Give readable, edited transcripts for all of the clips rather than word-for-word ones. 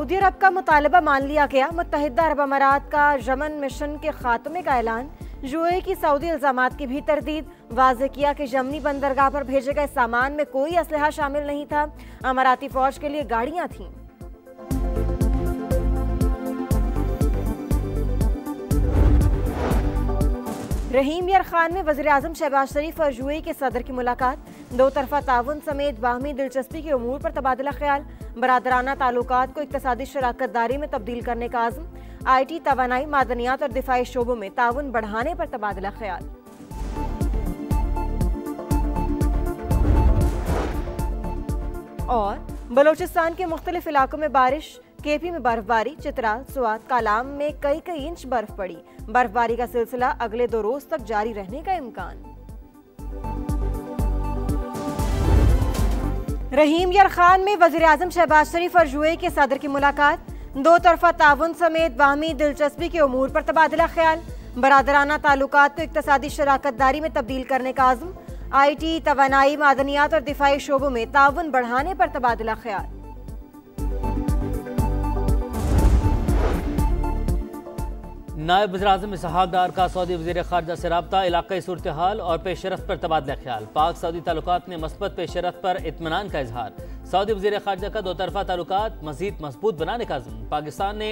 Saudi अरब का मुतालबा मान लिया गया। मुत्तहिदा अरब अमारात का यमन मिशन के खात्मे का ऐलान। यूएई की सऊदी इल्जामात की भी तरदीद। वाज़ेह किया कि यमनी बंदरगाह पर भेजे गए सामान में कोई असलहा शामिल नहीं था। अमाराती फौज के लिए गाड़ियां थीं। रहीम यार खान में वज़ीर आज़म शहबाज शरीफ और यूएई के सदर की मुलाकात। दो तरफा ताउन समेत बाहमी दिलचस्पी के उमूर पर तबादला ख्याल। बरादराना ताल्लुकात को इक्तसादी शराकत दारी में तब्दील करने का आज़म। IT, तवानाई, मादनियात और दिफाई शोबों में ताउन बढ़ाने पर तबादला ख्याल। और बलोचिस्तान के मुख्तलिफ इलाकों में बारिश। केपी में बर्फबारी। चित्राल, सुआत, कालाम में कई इंच बर्फ पड़ी। बर्फबारी का सिलसिला अगले 2 रोज तक जारी रहने का इम्कान। रहीम यार खान में वज़ीर आज़म शहबाज शरीफ और यूएई के सदर की मुलाकात। दो तरफा ताउन समेत बाहमी दिलचस्पी के उमूर पर तबादला ख्याल। बरादराना ताल्लुकात को इक्तसादी शराकत दारी में तब्दील करने का आज़म। IT, तवानाई, मादनियात और दिफाई शोबों में ताउन बढ़ाने पर तबादला ख्याल। नायब वज़ीर-ए-आज़म इसहाक डार का सऊदी वज़ीर ख़ारजा से रब्ता। इलाक़ाई सूरत हाल और पेशरफ्त पर तबादला ख्याल। पाक सऊदी ताल्लुकात में मस्बत पेशरफ्त पर इत्मीनान का इजहार। सऊदी वज़ीर ख़ारजा का दो तरफा ताल्लुकात मज़ीद मजबूत बनाने का अज़्म। पाकिस्तान ने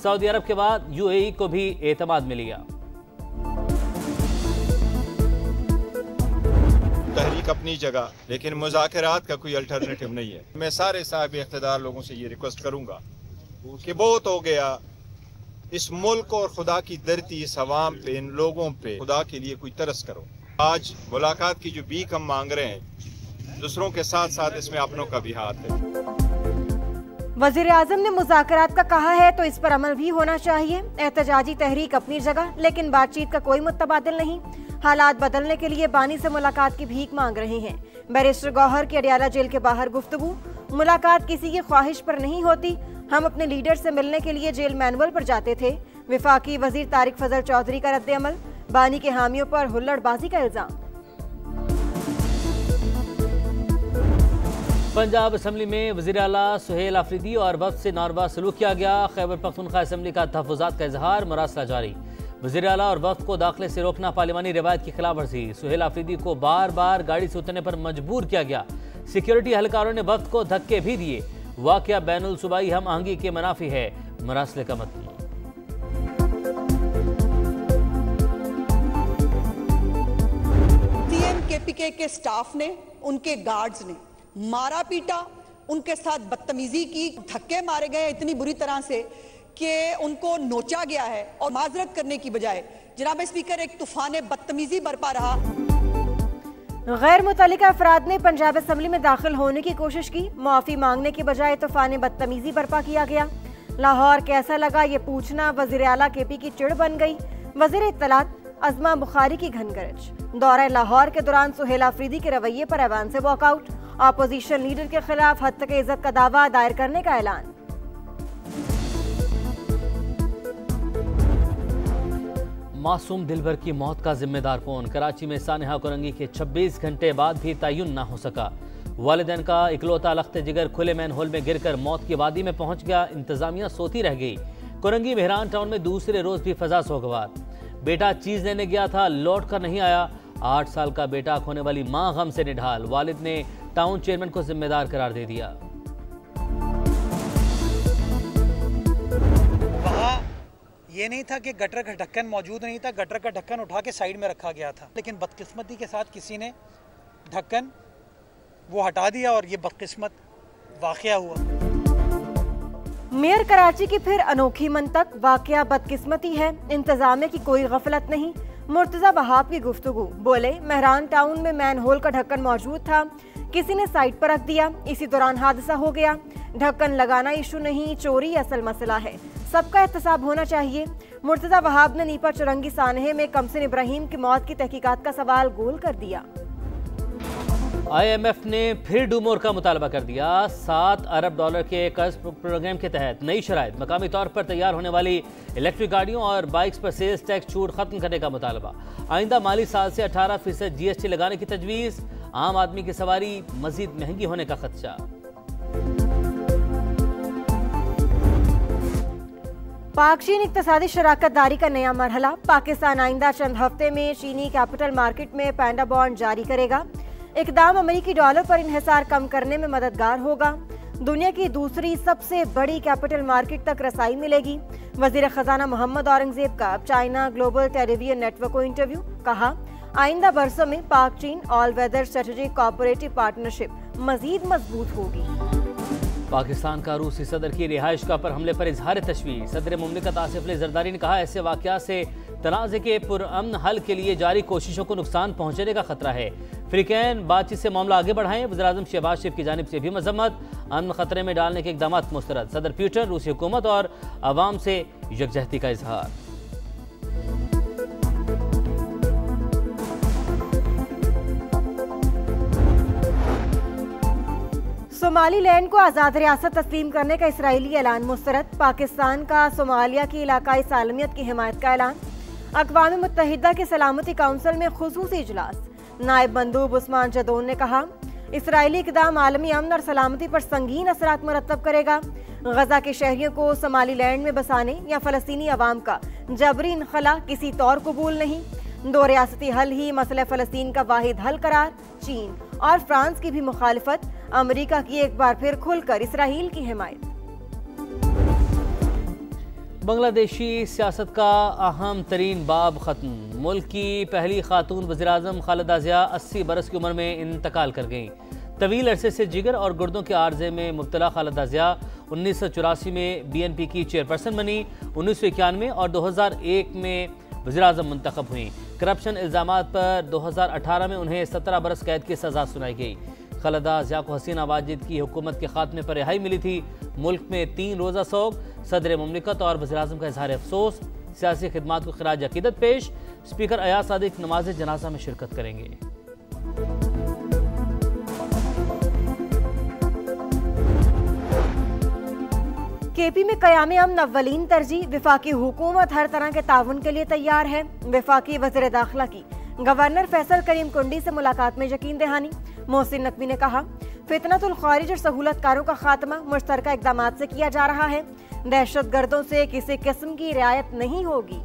सऊदी अरब के बाद UAE को भी एतमाद में लिया। तहरीक अपनी जगह, लेकिन मुज़ाकरात का कोई अल्टरनेटिव नहीं है। मैं सारे साहिब इख्तिदार लोगों से ये रिक्वेस्ट करूंगा कि बहुत हो गया इस मुल्क और खुदा की धरती, इस अवाम पे, इन लोगों पे खुदा के लिए कोई तरस करो। आज मुलाकात की जो भीख हम मांग रहे हैं, दूसरों के साथ साथ इसमें अपनों का भी हाथ है। वज़ीर आज़म ने मुज़ाकरात का कहा है तो इस पर अमल भी होना चाहिए। एहतजाजी तहरीक अपनी जगह, लेकिन बातचीत का कोई मुतबादिल नहीं। हालात बदलने के लिए बानी से मुलाकात की भीख मांग रहे हैं। बैरिस्टर गौहर की अडियाला जेल के बाहर गुफ्तगू। मुलाकात किसी की ख्वाहिश पर नहीं होती। हम अपने लीडर से मिलने के लिए जेल मैनुअल पर जाते थे। विफाकी वजीर तारिक फजल चौधरी का रद्द अमल। बानी के हामियों पर हुल्लड़बाजी का इल्जाम। पंजाब असम्बली में वज़ीर आला सुहेल आफरीदी और वफ्द से नारवा सलूक किया गया। खैबर पख्तूनख्वा असम्बली का तहफ़्फ़ुज़ात का इजहार। मरासला जारी। वज़ीर आला और वफ्द को दाखिले से रोकना पार्लिमानी रिवायत की खिलाफ वर्जी। सुहेल आफरीदी को बार बार गाड़ी से उतरने पर मजबूर किया गया। सिक्योरिटी एहलकारों ने वफ्द को धक्के भी दिए। वाक़या बैनुल सूबाई हम आहंगी के मुनाफी है। मरासले का मतलब TMKPK के स्टाफ ने, उनके गार्ड्स ने मारा पीटा, उनके साथ बदतमीजी की, धक्के मारे गए इतनी बुरी तरह से कि उनको नोचा गया है। और माजरत करने की बजाय जनाब स्पीकर एक तूफान बदतमीजी बरपा रहा। गैर मुतल्लिका अफराद ने पंजाब असम्बली में दाखिल होने की कोशिश की। मुआफ़ी मांगने की बजाय तूफान बदतमीजी बर्पा किया गया। लाहौर कैसा लगा ये पूछना वज़ीर आला KP की चिड़ बन गई। वज़ीर इत्तलात अज़मा बुखारी की घनगरज। दौरा लाहौर के दौरान सुहेल आफरीदी के रवैये पर ऐवान से वॉकआउट। अपोजिशन लीडर के खिलाफ हद तक इज्जत का दावा दायर करने का ऐलान। मासूम दिलबर की मौत का जिम्मेदार कौन? कराची में सानिहा कुरंगी के 26 घंटे बाद भी तयन ना हो सका। वालिदैन का इकलौता लख्त जिगर खुले मैन होल में गिरकर मौत की वादी में पहुंच गया। इंतजामिया सोती रह गई। कुरंगी मेहरान टाउन में दूसरे रोज भी फजा सोगवार। बेटा चीज लेने गया था, लौट कर नहीं आया। 8 साल का बेटा खोने वाली मां गम से निढाल। वालिद ने टाउन चेयरमैन को जिम्मेदार करार दे दिया। ये नहीं था कि गटर का ढक्कन मौजूद नहीं था, गटर का ढक्कन उठा के साइड में रखा गया था, लेकिन बदकिस्मती के साथ किसी ने ढक्कन वो हटा दिया और ये बदकिस्मत वाकया हुआ। मेयर कराची की फिर अनोखी मंतक। वाकया बदकिस्मती है, इंतजामिया की कोई गफलत नहीं। मुर्तजा वहाब की गुफ्तगू। बोले मेहरान टाउन में मैन होल का ढक्कन मौजूद था, किसी ने साइड पर रख दिया, इसी दौरान हादसा हो गया। ढक्कन लगाना इशू नहीं, चोरी असल मसला है। सबका एहतसाब होना चाहिए। मुर्तजा वहाब ने नीपा चुरंगी सानहे में कमसिन इब्राहिम की मौत की तहकीकात का सवाल गोल कर दिया। IMF ने फिर डूमोर का मुतालबा कर दिया। $7 अरब के कर्ज प्रोग्राम के तहत नई शराइत, मकामी तौर पर तैयार होने वाली इलेक्ट्रिक गाड़ियों और बाइक्स पर सेल्स टैक्स छूट खत्म करने का मुतालबा। आइंदा माली साल से 18% GST लगाने की तजवीज़। आम आदमी की सवारी मजीद महंगी होने का खदशा। पाक चीन इक्तिसादी शराकतदारी का नया मरहला। पाकिस्तान आइंदा चंद हफ्ते में चीनी कैपिटल मार्केट में पैंडा बॉन्ड जारी करेगा। इकदाम अमेरिकी डॉलर पर इन्हिसार कम करने में मददगार होगा। दुनिया की दूसरी सबसे बड़ी कैपिटल मार्केट तक रसाई मिलेगी। वजीर खजाना मोहम्मद औरंगजेब का चाइना ग्लोबल टेलीविजन नेटवर्क को इंटरव्यू। कहा, आइंदा बरसों में पाक चीन all weather strategic cooperative partnership मजीद मजबूत होगी। पाकिस्तान का रूसी सदर की रिहाइशगाह पर हमले पर इजहार तशवीश। सदर मुमलिकत आसिफ अली जरदारी ने कहा, ऐसे वाक़यात से तनाज़े के पुरअमन हल के लिए जारी कोशिशों को नुकसान पहुँचने का खतरा है। फ्रीकैन बातचीत से मामला आगे बढ़ाएं। वज़ीर-ए-आज़म शहबाज शरीफ की जानिब से भी मजम्मत। अमन खतरे में डालने के इक़दाम मुस्तरद। सदर प्यूटन रूसी हुकूमत और अवाम से यकजहती का इजहार। सोमालीलैंड को आज़ाद रियासत तस्लीम करने का इसराइली ऐलान मुस्तरद। पाकिस्तान का सोमालिया की इलाकाई सालमियत की हिमायत का ऐलान। अक़वाम मुत्तहिदा के सलामती काउंसिल में खुसूसी इजलास। नायब मंदूब उस्मान जदौन ने कहा, इसराइली इक़दाम आलमी अमन और सलामती पर संगीन असरात मुरतब करेगा। गजा के शहरियों को सोमालीलैंड में बसाने या फ़लस्तीनी अवाम का जबरी इनखला किसी तौर कबूल नहीं। दो रियासती हल ही मसला फ़लस्तीन का वाहिद हल करार। चीन और फ्रांस की भी मुखालिफत। अमेरिका की एक बार फिर खुलकर इसराइल की हिमायत। बांग्लादेशी सियासत का अहम तरीन बाब खत्म। मुल्क की पहली खातून वज़ीर-ए-आज़म खालिदा ज़िया 80 बरस की उम्र में इंतकाल कर गईं। तवील अरसे से जिगर और गुर्दों के आर्जे में मुब्तला खालिदा ज़िया 1984 में BNP की चेयरपर्सन बनी। 1991 और 2001 में वज़ीर-ए-आज़म मुंतखब हुई। करप्शन इल्ज़ामात पर 2018 में उन्हें 17 बरस कैद की सज़ा सुनाई गई। खालिदा ज़िया को हसीना वाजिद की हुकूमत के खात्मे पर रिहाई मिली थी। मुल्क में 3 रोज़ा सोग। सदर मुमलिकत और वज़ीर-ए-आज़म का इज़हार अफसोस। सियासी खिदमात को खिराज अकीदत पेश। स्पीकर अयाज सादिक नमाज जनाजा में शिरकत करेंगे। KP में क़याम अमन अव्वलीन तरजीह। वफाकी हुकूमत हर तरह के ताउन के लिए तैयार है। वफाकी वज़ीर दाखिला की गवर्नर फैसल करीम कुंडी से मुलाकात में यकीन दहानी। मोहसिन नकवी ने कहा, फितनतुल खारिज और सहूलतकारों का खात्मा मुश्तरका इक़दामात से किया जा रहा है। दहशत गर्दों से किसी किस्म की रियायत नहीं होगी।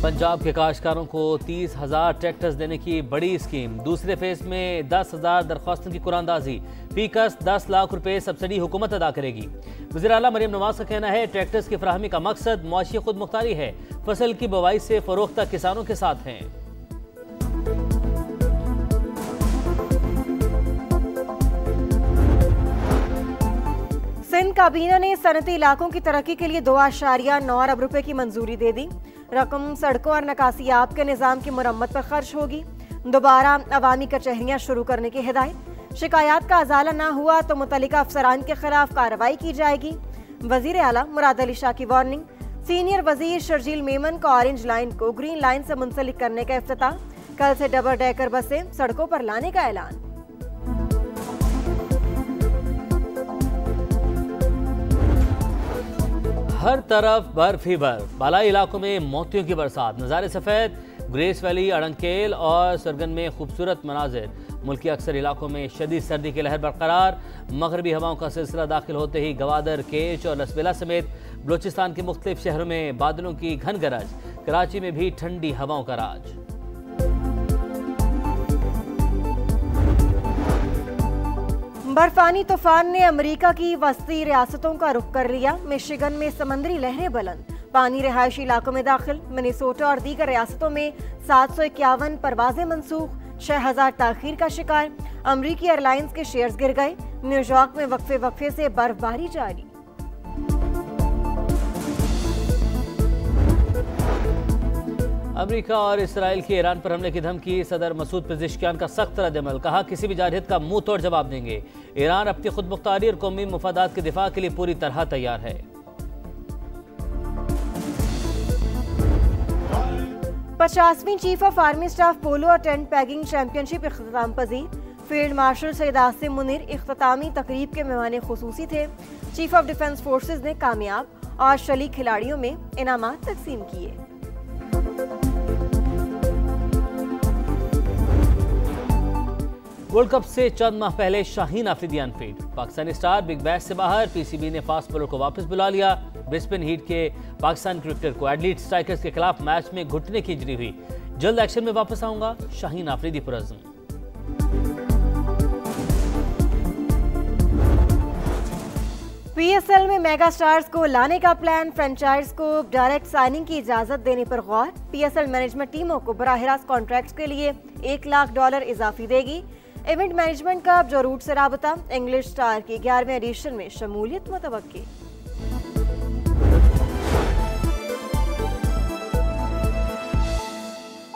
पंजाब के काश्तकारों को 30,000 ट्रैक्टर्स देने की बड़ी स्कीम। दूसरे फेज में 10,000 दरख्वास्तों की कुरानदाजी। फीकस 10 लाख रुपए सब्सिडी हुकूमत अदा करेगी। वज़ीर आला मरियम नवाज का कहना है, ट्रैक्टर्स की फराहमी का मकसद मुआशी खुद मुख्तारी है। फसल की बुवाई से फरोख्त तक किसानों के साथ हैं। सिंध काबीना ने सनती इलाकों की तरक्की के लिए 2.9 अरब रुपए की मंजूरी दे दी। रकम सड़कों और नकासियाब के निज़ाम की मुरम्मत पर खर्च होगी। दोबारा अवामी कचहरियाँ शुरू करने की हिदायत। शिकायत का अजाला ना हुआ तो मुतल्लिका अफसरान के खिलाफ कार्रवाई की जाएगी। वजीर आला मुराद अली शाह की वार्निंग। सीनियर वजीर शर्जील मेमन को ऑरेंज लाइन को ग्रीन लाइन से मुंसलिक करने का इफ्तिताह। कल से डबल डेकर बसें सड़कों पर लाने का ऐलान। हर तरफ बर्फ ही बर्फ। बालाई इलाकों में मोतियों की बरसात। नज़ारे सफ़ेद। ग्रेस वैली, अड़ंकेल और सरगन में खूबसूरत मनाजिर। मुल्क के अक्सर इलाकों में शदीद सर्दी की लहर बरकरार। मगरबी हवाओं का सिलसिला दाखिल होते ही गवादर, केच और लसबेला समेत बलोचिस्तान के मुख्तलिफ शहरों में बादलों की घन गरज। कराची में भी ठंडी हवाओं का राज। बर्फानी तूफान ने अमेरिका की वस्ती रियासतों का रुख कर लिया। मिशिगन में समंदरी लहरें बुलंद। पानी रिहायशी इलाकों में दाखिल। मिनेसोटा और दीगर रियासतों में 751 परवाजें मनसूख। 6000 ताखीर का शिकार। अमरीकी एयरलाइंस के शेयर्स गिर गए। न्यूयॉर्क में वक्फे से बर्फबारी जारी। अमेरिका और इसराइल की ईरान पर हमले की धमकी। सदर मसूद पेज़ेश्कियान का सख्त रद्द-ए-अमल। कहा, किसी भी जारहियत का मुंह तोड़ जवाब देंगे। ईरान अपनी खुद मुख्तारी और कौमी मुफादात के दिफा के लिए पूरी तरह तैयार है। 50वीं chief of army staff polo और टेंट पैगिंग चैंपियनशिप इख्तिताम पजीर। फील्ड मार्शल सैयद आसिम मुनीर इख्तितामी तकरीब के मेहमान खुसूसी थे। चीफ ऑफ डिफेंस फोर्सेज ने कामयाब और शरीक खिलाड़ियों में इनामात तकसीम किए। वर्ल्ड कप से चंद माह पहले Shaheen Afridi unfit. Pakistani star big bash से बाहर, पीसीबी ने फास्ट बॉलर को वापस बुला लिया। ब्रिस्बेन हीट के पाकिस्तान क्रिकेटर को एडलीड स्ट्राइकर्स के खिलाफ मैच में घुटने की इंजरी हुई। जल्द एक्शन में वापस आऊंगा, शाहीन अफरीदी पुरज़्म। पीएसएल में मेगा स्टार्स को लाने का प्लान, फ्रेंचाइज को डायरेक्ट साइनिंग की इजाजत देने पर गौर। पीएसएल मैनेजमेंट टीमों को बराह रास्त कॉन्ट्रैक्ट्स के लिए $1 लाख इजाफी देगी। इवेंट मैनेजमेंट का जो रूट से राबता, इंग्लिश स्टार की 11वें एडिशन में शमूलियत मुतवक्की।